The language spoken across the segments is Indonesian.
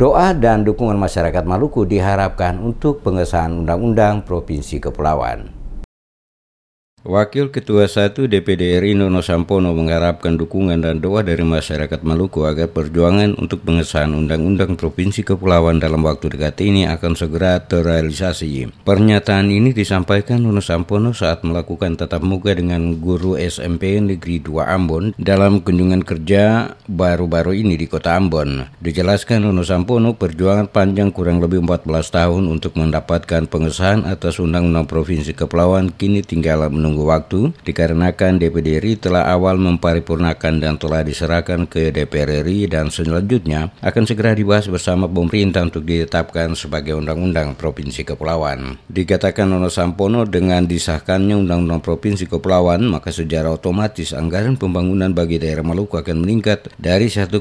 Doa dan dukungan masyarakat Maluku diharapkan untuk pengesahan Undang-Undang Provinsi Kepulauan. Wakil Ketua 1 DPD RI Nono Sampono mengharapkan dukungan dan doa dari masyarakat Maluku agar perjuangan untuk pengesahan Undang-Undang Provinsi Kepulauan dalam waktu dekat ini akan segera terrealisasi. Pernyataan ini disampaikan Nono Sampono saat melakukan tatap muka dengan guru SMP Negeri 2 Ambon dalam kunjungan kerja baru-baru ini di Kota Ambon. Dijelaskan Nono Sampono, perjuangan panjang kurang lebih 14 tahun untuk mendapatkan pengesahan atas Undang-Undang Provinsi Kepulauan kini tinggal menunggu waktu dikarenakan DPD RI telah awal memparipurnakan dan telah diserahkan ke DPR RI dan selanjutnya akan segera dibahas bersama pemerintah untuk ditetapkan sebagai Undang-Undang Provinsi Kepulauan. Dikatakan Nono Sampono, dengan disahkannya Undang-Undang Provinsi Kepulauan maka secara otomatis anggaran pembangunan bagi daerah Maluku akan meningkat dari 1,2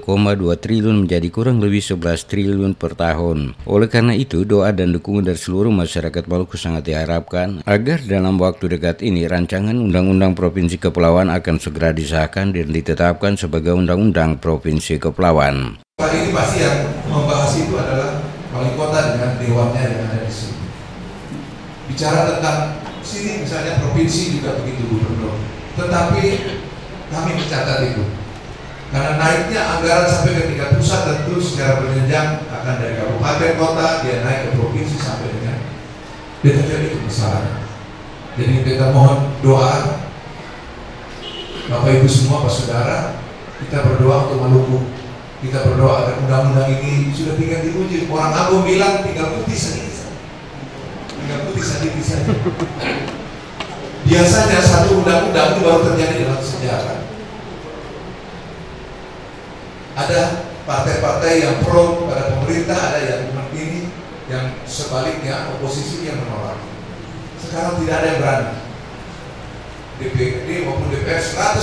triliun menjadi kurang lebih 11 triliun per tahun. Oleh karena itu, doa dan dukungan dari seluruh masyarakat Maluku sangat diharapkan agar dalam waktu dekat ini rancangan Undang-Undang Provinsi Kepulauan akan segera disahkan dan ditetapkan sebagai Undang-Undang Provinsi Kepulauan. Kali ini pasti yang membahas itu adalah wali kota dengan dewannya yang ada di sini. Bicara tentang sini misalnya provinsi juga begitu gubernur. Tetapi kami mencatat itu. Karena naiknya anggaran sampai ke tingkat pusat tentu secara berjenjang akan dari kabupaten kota dia naik ke provinsi sampai dengan DPR itu masalahnya. Jadi kita mohon doa Bapak Ibu semua, Pak Saudara, kita berdoa untuk Maluku. Kita berdoa agar undang-undang ini sudah tinggal diuji. Orang Ambon bilang tinggal putih sedikit. Tinggal putih sedikit saja. Biasanya satu undang-undang itu baru terjadi dalam sejarah. Ada partai-partai yang pro pada pemerintah, ada yang begini, yang sebaliknya oposisi yang menolak. Sekarang tidak ada yang berani. DPD maupun DPR 100%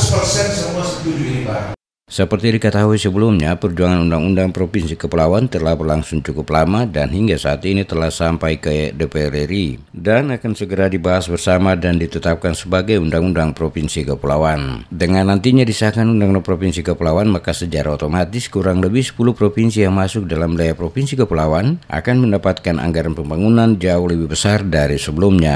semua setuju ini barang. Seperti diketahui sebelumnya, perjuangan Undang-Undang Provinsi Kepulauan telah berlangsung cukup lama dan hingga saat ini telah sampai ke DPR RI dan akan segera dibahas bersama dan ditetapkan sebagai Undang-Undang Provinsi Kepulauan. Dengan nantinya disahkan Undang-Undang Provinsi Kepulauan, maka secara otomatis kurang lebih 10 provinsi yang masuk dalam wilayah Provinsi Kepulauan akan mendapatkan anggaran pembangunan jauh lebih besar dari sebelumnya.